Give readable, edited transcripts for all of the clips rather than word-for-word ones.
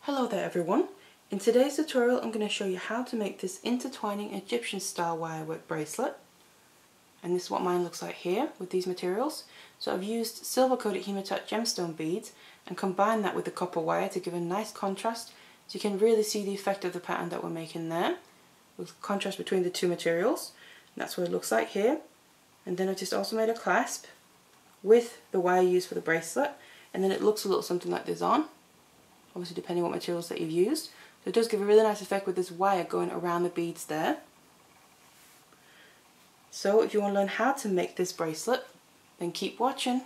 Hello there everyone. In today's tutorial I'm going to show you how to make this intertwining Egyptian style wirework bracelet. And this is what mine looks like here with these materials. So I've used silver coated hematite gemstone beads and combined that with the copper wire to give a nice contrast, so you can really see the effect of the pattern that we're making there with contrast between the two materials. And that's what it looks like here. And then I've just also made a clasp with the wire used for the bracelet, and then it looks a little something like this on, obviously depending on what materials that you've used. So it does give a really nice effect with this wire going around the beads there. So if you want to learn how to make this bracelet, then keep watching.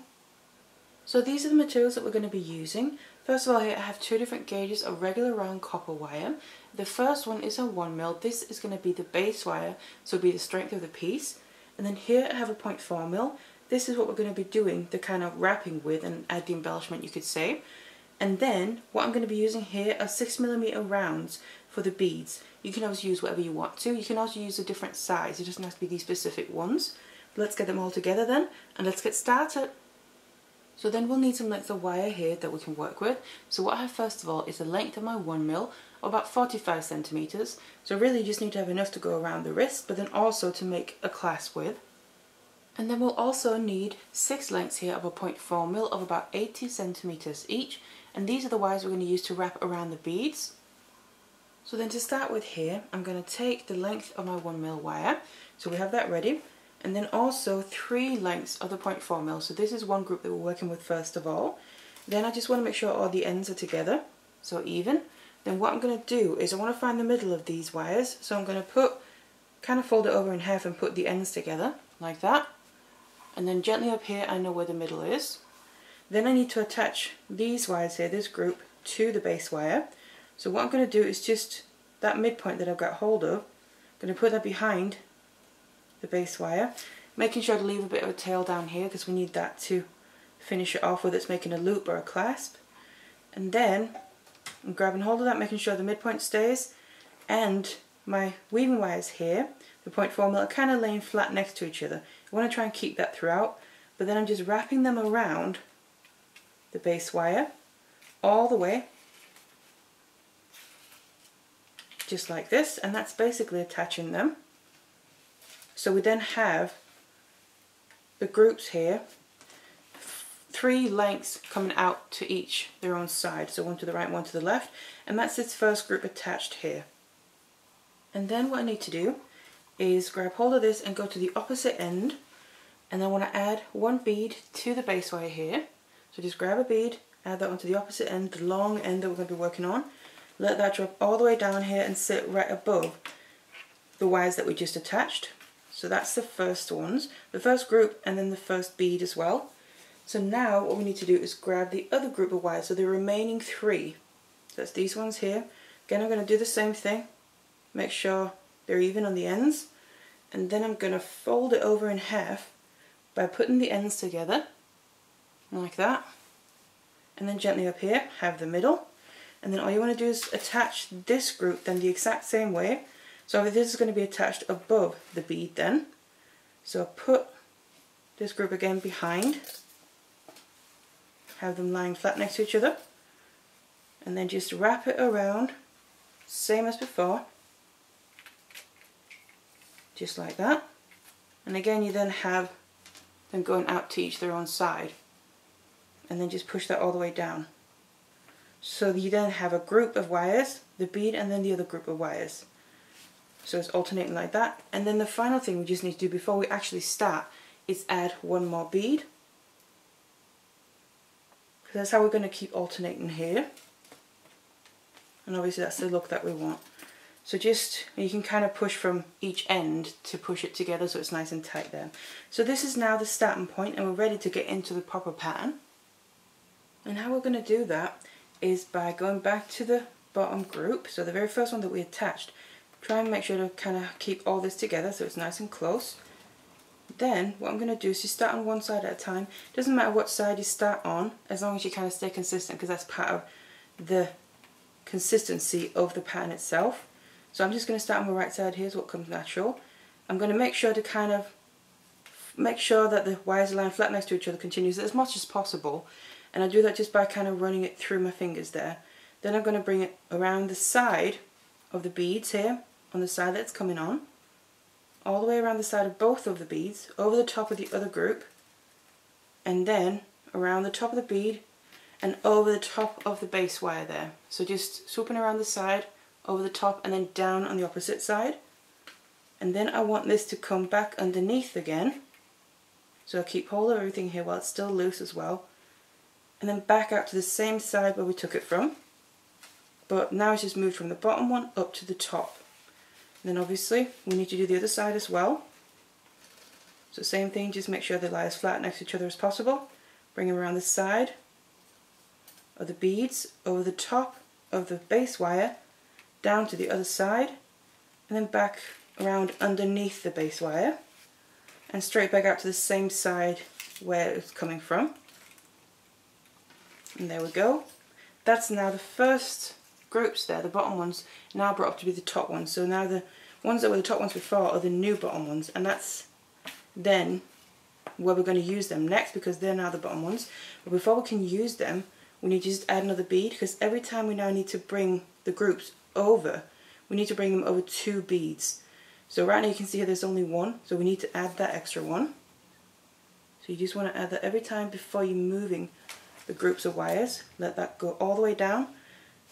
So these are the materials that we're going to be using. First of all, here I have two different gauges of regular round copper wire. The first one is a 1mm. This is going to be the base wire, so it'll be the strength of the piece. And then here I have a 0.4mm. This is what we're going to be doing the kind of wrapping with and add the embellishment, you could say. And then what I'm going to be using here are 6mm rounds for the beads. You can always use whatever you want to. You can also use a different size. It doesn't have to be these specific ones. Let's get them all together then, and let's get started. So then we'll need some length of wire here that we can work with. So what I have first of all is the length of my 1mm, or about 45 centimeters. So really you just need to have enough to go around the wrist, but then also to make a clasp with. And then we'll also need 6 lengths here of a 0.4mm of about 80 centimeters each. And these are the wires we're going to use to wrap around the beads. So then to start with here, I'm going to take the length of my 1mm wire. So we have that ready. And then also 3 lengths of the 0.4mm. So this is one group that we're working with first of all. Then I just want to make sure all the ends are together, so even. Then what I'm going to do is I want to find the middle of these wires. So I'm going to kind of fold it over in half and put the ends together, like that. And then gently up here I know where the middle is. Then I need to attach these wires here, this group, to the base wire. So what I'm going to do is just that midpoint that I've got hold of, I'm going to put that behind the base wire, making sure to leave a bit of a tail down here because we need that to finish it off, whether it's making a loop or a clasp. And then I'm grabbing hold of that, making sure the midpoint stays, and my weaving wires here, the 0.4mm, are kind of laying flat next to each other. I want to try and keep that throughout, but then I'm just wrapping them around the base wire all the way, just like this, and that's basically attaching them. So we then have the groups here, 3 lengths coming out to each their own side, so one to the right, one to the left, and that's this first group attached here. And then what I need to do is grab hold of this and go to the opposite end, and I want to add 1 bead to the base wire here. So just grab a bead, add that onto the opposite end, the long end that we're going to be working on. Let that drop all the way down here and sit right above the wires that we just attached. So that's the first ones, the first group, and then the first bead as well. So now what we need to do is grab the other group of wires, so the remaining 3. So that's these ones here. Again, I'm going to do the same thing, make sure they're even on the ends, and then I'm going to fold it over in half by putting the ends together, like that. And then gently up here, have the middle. And then all you want to do is attach this group then the exact same way. So this is going to be attached above the bead then. So I'll put this group again behind, have them lying flat next to each other, and then just wrap it around, same as before, just like that. And again you then have them going out to each their own side, and then just push that all the way down. So you then have a group of wires, the bead, and then the other group of wires. So it's alternating like that. And then the final thing we just need to do before we actually start is add 1 more bead. Because that's how we're going to keep alternating here. And obviously that's the look that we want. So just, you can kind of push from each end to push it together so it's nice and tight there. So this is now the starting point, and we're ready to get into the proper pattern. And how we're going to do that is by going back to the bottom group, so the very first one that we attached. Try and make sure to kind of keep all this together so it's nice and close. Then what I'm going to do is just start on one side at a time. Doesn't matter what side you start on, as long as you kind of stay consistent, because that's part of the consistency of the pattern itself. So I'm just going to start on my right side. Here's what comes natural. I'm going to make sure to kind of make sure that the wires are lying flat next to each other continuously as much as possible, and I do that just by kind of running it through my fingers there. Then I'm going to bring it around the side of the beads here, on the side that's coming on, all the way around the side of both of the beads, over the top of the other group, and then around the top of the bead and over the top of the base wire there. So just swooping around the side, over the top, and then down on the opposite side. And then I want this to come back underneath again. So I keep hold of everything here while it's still loose as well. And then back out to the same side where we took it from. But now it's just moved from the bottom one up to the top. And then obviously we need to do the other side as well. So same thing, just make sure they lie as flat next to each other as possible. Bring them around the side of the beads, over the top of the base wire, down to the other side, and then back around underneath the base wire, and straight back out to the same side where it's coming from. And there we go. That's now the first groups there, the bottom ones, now brought up to be the top ones. So now the ones that were the top ones before are the new bottom ones, and that's then where we're going to use them next, because they're now the bottom ones. But before we can use them, we need to just add another bead, because every time we now need to bring the groups over, we need to bring them over 2 beads. So right now you can see here there's only 1, so we need to add that extra one. So you just want to add that every time before you're moving the groups of wires. Let that go all the way down,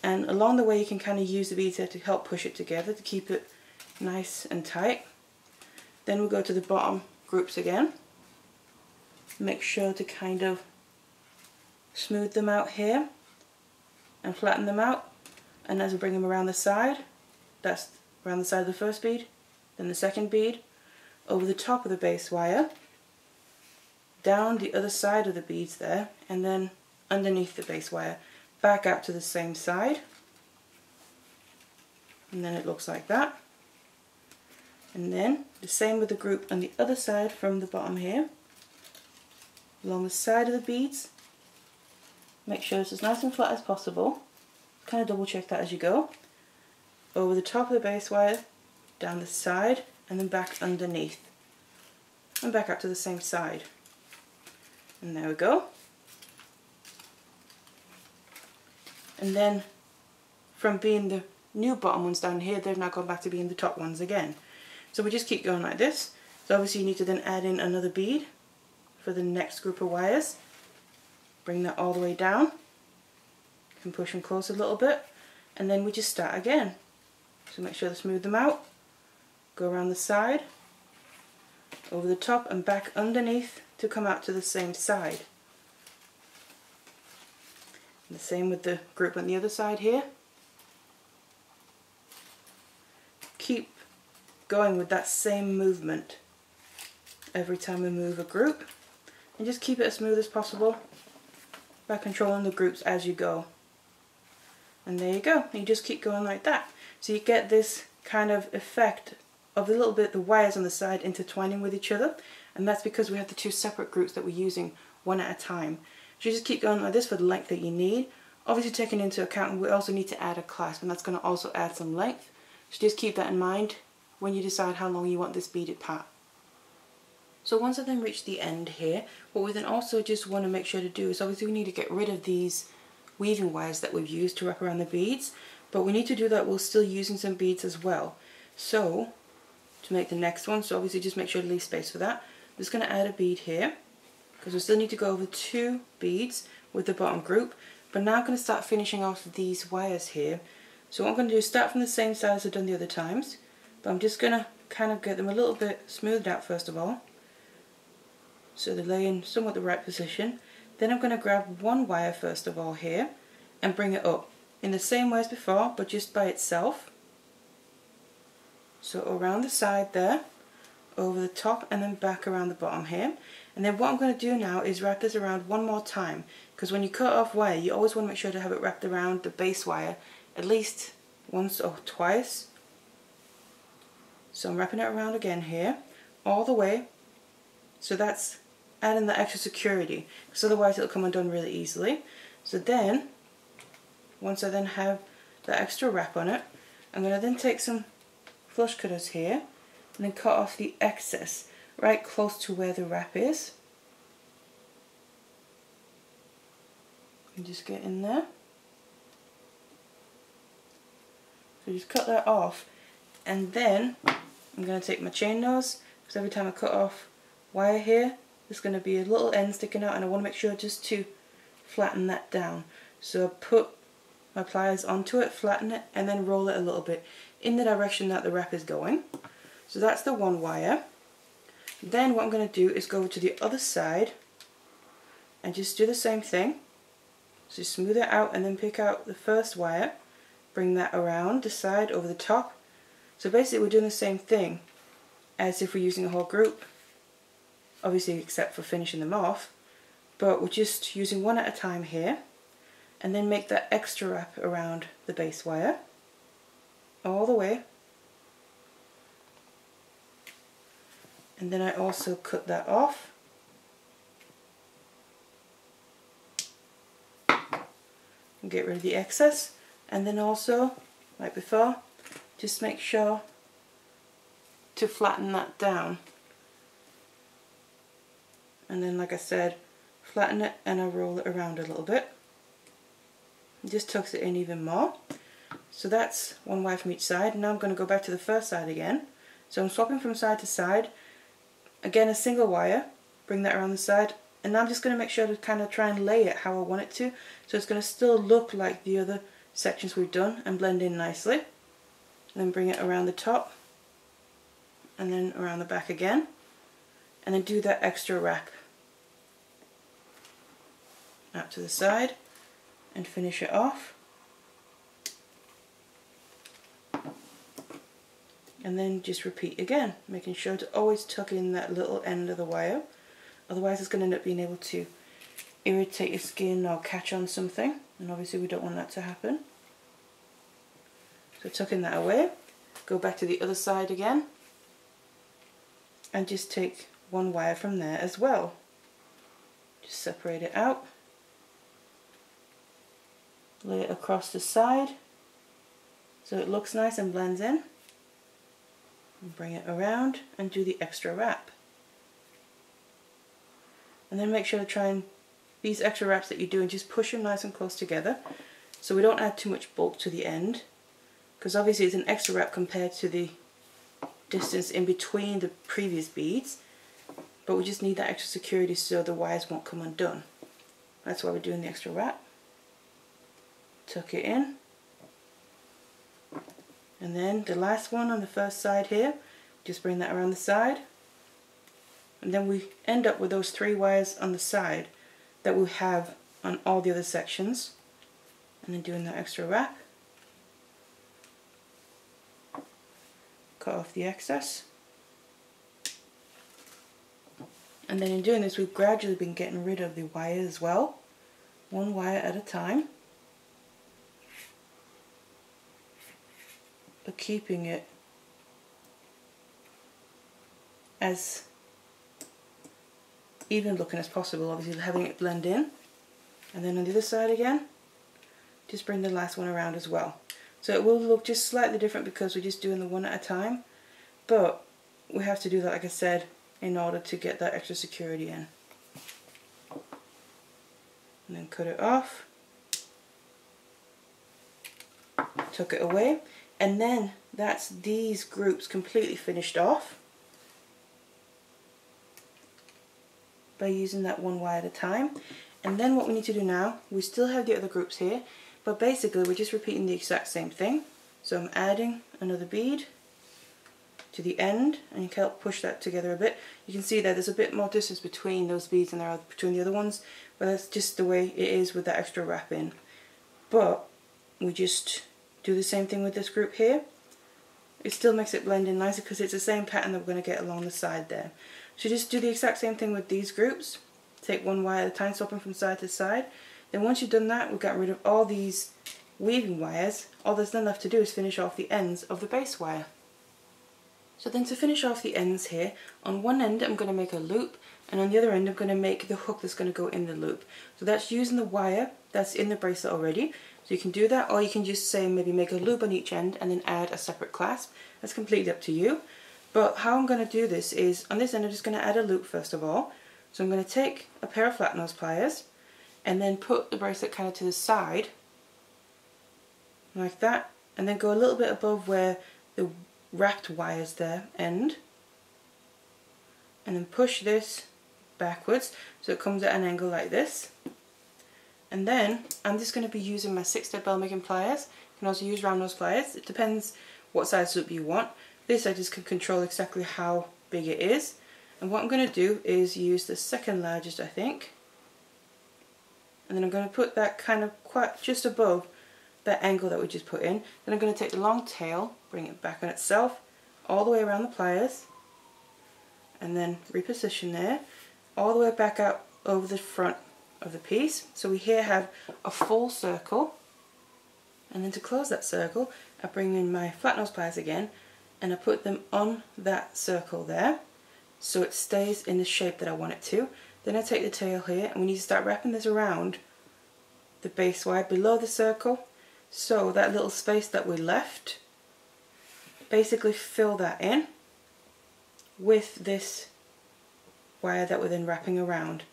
and along the way you can kind of use the beads here to help push it together to keep it nice and tight. Then we'll go to the bottom groups again. Make sure to kind of smooth them out here and flatten them out, and as we bring them around the side, that's around the side of the first bead, then the second bead, over the top of the base wire, down the other side of the beads there, and then underneath the base wire, back out to the same side, and then it looks like that. And then the same with the group on the other side from the bottom here, along the side of the beads. Make sure it's as nice and flat as possible. Kind of double check that as you go. Over the top of the base wire, down the side, and then back underneath. And back up to the same side. And there we go. And then from being the new bottom ones down here, they've now gone back to being the top ones again. So we just keep going like this. So obviously you need to then add in another bead for the next group of wires. Bring that all the way down. You can push them close a little bit, and then we just start again. So make sure to smooth them out. Go around the side, over the top and back underneath to come out to the same side. And the same with the group on the other side here. Keep going with that same movement every time we move a group, and just keep it as smooth as possible by controlling the groups as you go. And there you go, you just keep going like that. So you get this kind of effect of a little bit the wires on the side intertwining with each other, and that's because we have the 2 separate groups that we're using one at a time. So you just keep going like this for the length that you need. Obviously taking into account we also need to add a clasp, and that's going to also add some length. So just keep that in mind when you decide how long you want this beaded part. So once I've then reached the end here, what we then also just want to make sure to do is obviously we need to get rid of these weaving wires that we've used to wrap around the beads, but we need to do that while still using some beads as well. So to make the next one, so obviously just make sure to leave space for that. I'm just going to add a bead here, because we still need to go over 2 beads with the bottom group, but now I'm going to start finishing off these wires here. So what I'm going to do is start from the same side as I've done the other times, but I'm just going to kind of get them a little bit smoothed out first of all, so they lay in somewhat the right position. Then I'm going to grab 1 wire first of all here and bring it up in the same way as before, but just by itself. So around the side there, over the top, and then back around the bottom here. And then what I'm going to do now is wrap this around 1 more time, because when you cut off wire you always want to make sure to have it wrapped around the base wire at least once or twice. So I'm wrapping it around again here, all the way. So that's adding the extra security, because otherwise it'll come undone really easily. So then, once I then have the extra wrap on it, I'm going to then take some flush cutters here and then cut off the excess right close to where the wrap is. And just get in there. So just cut that off, and then I'm going to take my chain nose, because every time I cut off wire here, there's going to be a little end sticking out, and I want to make sure just to flatten that down. So I put my pliers onto it, flatten it, and then roll it a little bit in the direction that the wrap is going. So that's the one wire. Then what I'm going to do is go to the other side and just do the same thing. So smooth it out and then pick out the first wire, bring that around the side over the top. So basically we're doing the same thing as if we're using a whole group, obviously except for finishing them off, but we're just using one at a time here, and then make that extra wrap around the base wire all the way. And then I also cut that off. And get rid of the excess. And then also, like before, just make sure to flatten that down. And then, like I said, flatten it and I roll it around a little bit. It just tucks it in even more. So that's one wire from each side. Now I'm going to go back to the first side again. So I'm swapping from side to side. Again, a single wire, bring that around the side, and now I'm just going to make sure to kind of try and lay it how I want it to, so it's going to still look like the other sections we've done and blend in nicely. And then bring it around the top, and then around the back again, and then do that extra wrap out to the side and finish it off. And then just repeat again, making sure to always tuck in that little end of the wire, otherwise it's going to end up being able to irritate your skin or catch on something, and obviously we don't want that to happen. So tucking that away, go back to the other side again, and just take one wire from there as well. Just separate it out, lay it across the side so it looks nice and blends in. And bring it around and do the extra wrap. And then make sure to try and, these extra wraps that you do, and just push them nice and close together so we don't add too much bulk to the end, because obviously it's an extra wrap compared to the distance in between the previous beads, but we just need that extra security so the wires won't come undone. That's why we're doing the extra wrap. Tuck it in. And then the last one on the first side here, just bring that around the side. And then we end up with those 3 wires on the side that we have on all the other sections. And then doing that extra wrap. Cut off the excess. And then in doing this, we've gradually been getting rid of the wire as well. One wire at a time. But keeping it as even looking as possible, obviously having it blend in. And then on the other side again, just bring the last one around as well. So it will look just slightly different because we're just doing the one at a time, but we have to do that, like I said, in order to get that extra security in. And then cut it off, tuck it away. And then that's these groups completely finished off by using that one wire at a time. And then what we need to do now, we still have the other groups here, but basically we're just repeating the exact same thing. So I'm adding another bead to the end, and you can help push that together a bit. You can see that there's a bit more distance between those beads than there are between the other ones, but that's just the way it is with that extra wrap in. But we just do the same thing with this group here. It still makes it blend in nicer because it's the same pattern that we're going to get along the side there. So just do the exact same thing with these groups. Take one wire at a time, swapping from side to side. Then once you've done that, we've got rid of all these weaving wires. All there's then left to do is finish off the ends of the base wire. So then to finish off the ends here, on one end I'm going to make a loop, and on the other end I'm going to make the hook that's going to go in the loop. So that's using the wire that's in the bracelet already. So you can do that, or you can just say maybe make a loop on each end and then add a separate clasp. That's completely up to you. But how I'm going to do this is, on this end I'm just going to add a loop first of all. So I'm going to take a pair of flat nose pliers and then put the bracelet kind of to the side, like that, and then go a little bit above where the wrapped wires there end, and then push this backwards so it comes at an angle like this. And then I'm just going to be using my 6-step bell making pliers. You can also use round nose pliers, it depends what size loop you want. This I just can control exactly how big it is, and what I'm going to do is use the second largest, I think, and then I'm going to put that kind of quite just above that angle that we just put in. Then I'm going to take the long tail, bring it back on itself all the way around the pliers, and then reposition there, all the way back out over the front of the piece. So we here have a full circle, and then to close that circle I bring in my flat nose pliers again and I put them on that circle there so it stays in the shape that I want it to. Then I take the tail here and we need to start wrapping this around the base wire below the circle, so that little space that we left, basically fill that in with this wire that we're then wrapping around.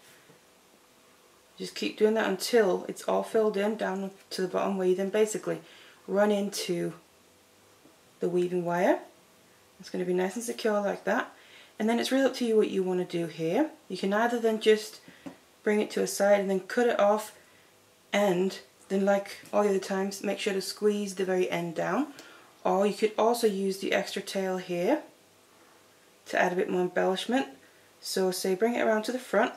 Just keep doing that until it's all filled in down to the bottom, where you then basically run into the weaving wire. It's going to be nice and secure like that, and then it's really up to you what you want to do here. You can either then just bring it to a side and then cut it off, and then like all the other times make sure to squeeze the very end down, or you could also use the extra tail here to add a bit more embellishment. So say bring it around to the front,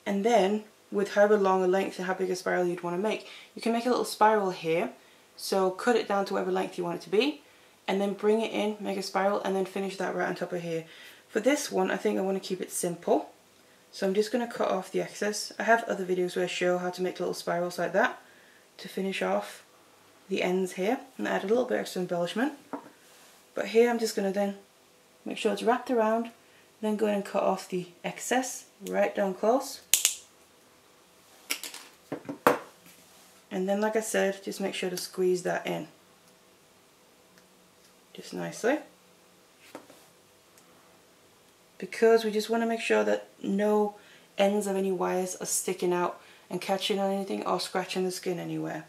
and then with however long a length and how big a spiral you'd want to make, you can make a little spiral here. So cut it down to whatever length you want it to be, and then bring it in, make a spiral, and then finish that right on top of here. For this one I think I want to keep it simple, so I'm just going to cut off the excess. I have other videos where I show how to make little spirals like that to finish off the ends here and add a little bit extra embellishment. But here I'm just going to then make sure it's wrapped around, then go in and cut off the excess right down close. And then, like I said, just make sure to squeeze that in just nicely, because we just want to make sure that no ends of any wires are sticking out and catching on anything or scratching the skin anywhere.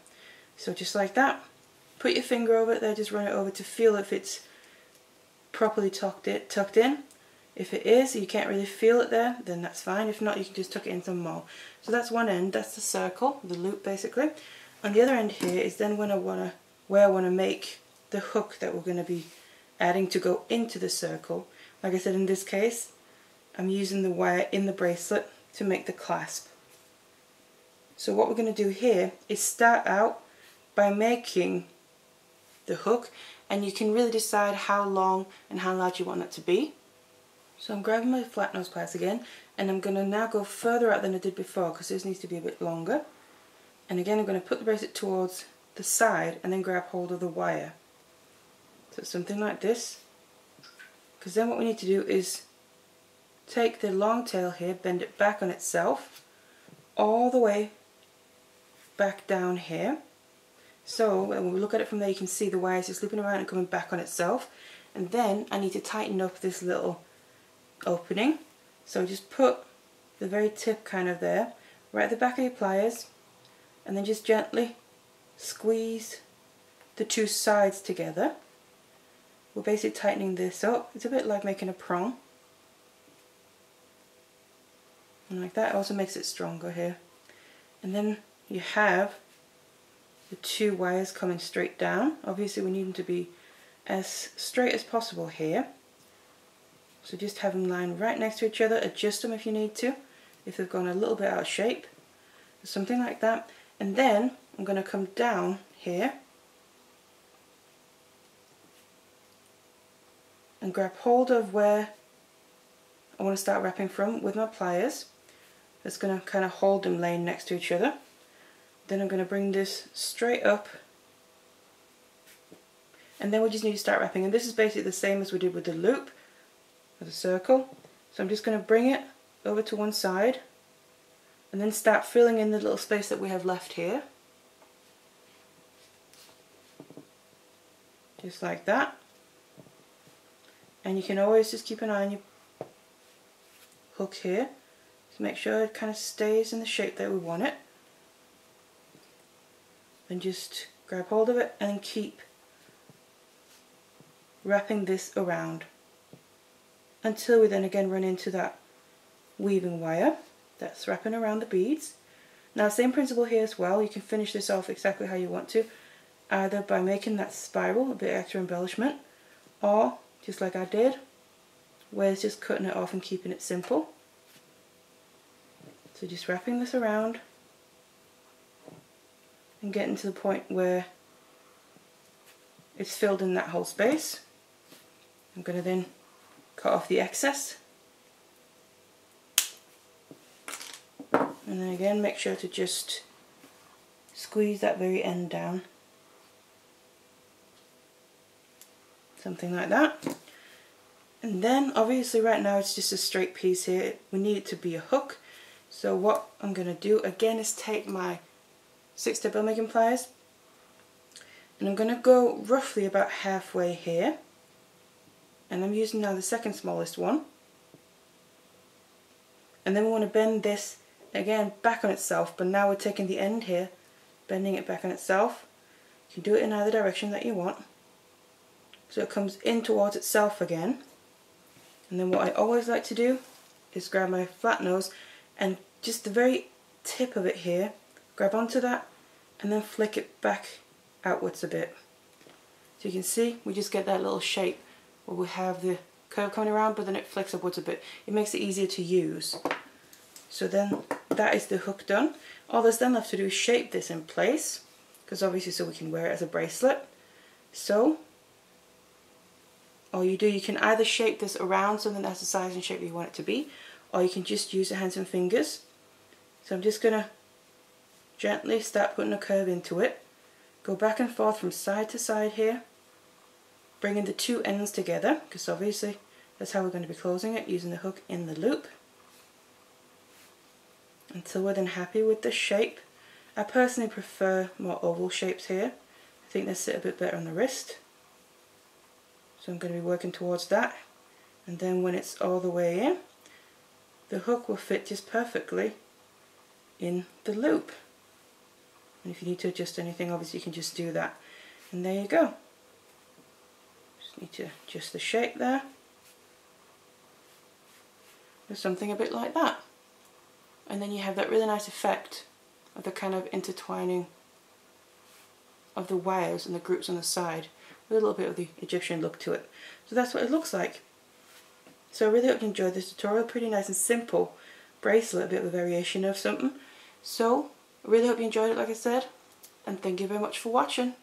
So just like that, put your finger over it there, just run it over to feel if it's properly tucked in. If it is, you can't really feel it there, then that's fine. If not, you can just tuck it in some more. So that's one end, that's the circle, the loop basically. On the other end here is then where I want to make the hook that we're going to be adding to go into the circle. Like I said, in this case, I'm using the wire in the bracelet to make the clasp. So what we're going to do here is start out by making the hook, and you can really decide how long and how large you want it to be. So I'm grabbing my flat nose pliers again, and I'm going to now go further out than I did before because this needs to be a bit longer. And again I'm going to put the bracelet towards the side and then grab hold of the wire. So something like this, because then what we need to do is take the long tail here, bend it back on itself all the way back down here. So when we look at it from there, you can see the wires just looping around and coming back on itself. And then I need to tighten up this little opening, so just put the very tip kind of there, right at the back of your pliers, and then just gently squeeze the two sides together. We're basically tightening this up. It's a bit like making a prong, and like that. It also makes it stronger here. And then you have the two wires coming straight down. Obviously we need them to be as straight as possible here. So just have them lying right next to each other, adjust them if you need to, if they've gone a little bit out of shape, something like that. And then I'm going to come down here and grab hold of where I want to start wrapping from with my pliers. That's going to kind of hold them laying next to each other. Then I'm going to bring this straight up, and then we just need to start wrapping. And this is basically the same as we did with the loop, the circle. So I'm just going to bring it over to one side and then start filling in the little space that we have left here, just like that. And you can always just keep an eye on your hook here to make sure it kind of stays in the shape that we want it. Then just grab hold of it and keep wrapping this around until we then again run into that weaving wire that's wrapping around the beads. Now same principle here as well, you can finish this off exactly how you want to, either by making that spiral a bit extra embellishment, or just like I did, where it's just cutting it off and keeping it simple. So just wrapping this around and getting to the point where it's filled in that whole space. I'm going to then cut off the excess, and then again make sure to just squeeze that very end down, something like that. And then obviously right now it's just a straight piece here, we need it to be a hook. So what I'm going to do again is take my 6-step bill making pliers, and I'm going to go roughly about halfway here, and I'm using now the second smallest one, and then we want to bend this again back on itself, but now we're taking the end here, bending it back on itself. You can do it in either direction that you want, so it comes in towards itself again. And then what I always like to do is grab my flat nose and just the very tip of it here, grab onto that and then flick it back outwards a bit. So you can see we just get that little shape where we have the curve coming around, but then it flicks upwards a bit. It makes it easier to use. So then that is the hook done. All there's then left to do is shape this in place, because obviously so we can wear it as a bracelet. So all you do, you can either shape this around something that's the size and shape that you want it to be, or you can just use your hands and fingers. So I'm just going to gently start putting a curve into it, go back and forth from side to side here, bringing the two ends together, because obviously that's how we're going to be closing it, using the hook in the loop, until we're then happy with the shape. I personally prefer more oval shapes here. I think they sit a bit better on the wrist. So I'm going to be working towards that, and then when it's all the way in, the hook will fit just perfectly in the loop. And if you need to adjust anything, obviously you can just do that. And there you go. Just need to adjust the shape there. There's something a bit like that. And then you have that really nice effect of the kind of intertwining of the wires and the groups on the side, with a little bit of the Egyptian look to it. So that's what it looks like. So I really hope you enjoyed this tutorial. Pretty nice and simple bracelet, a bit of a variation of something. So I really hope you enjoyed it, like I said, and thank you very much for watching.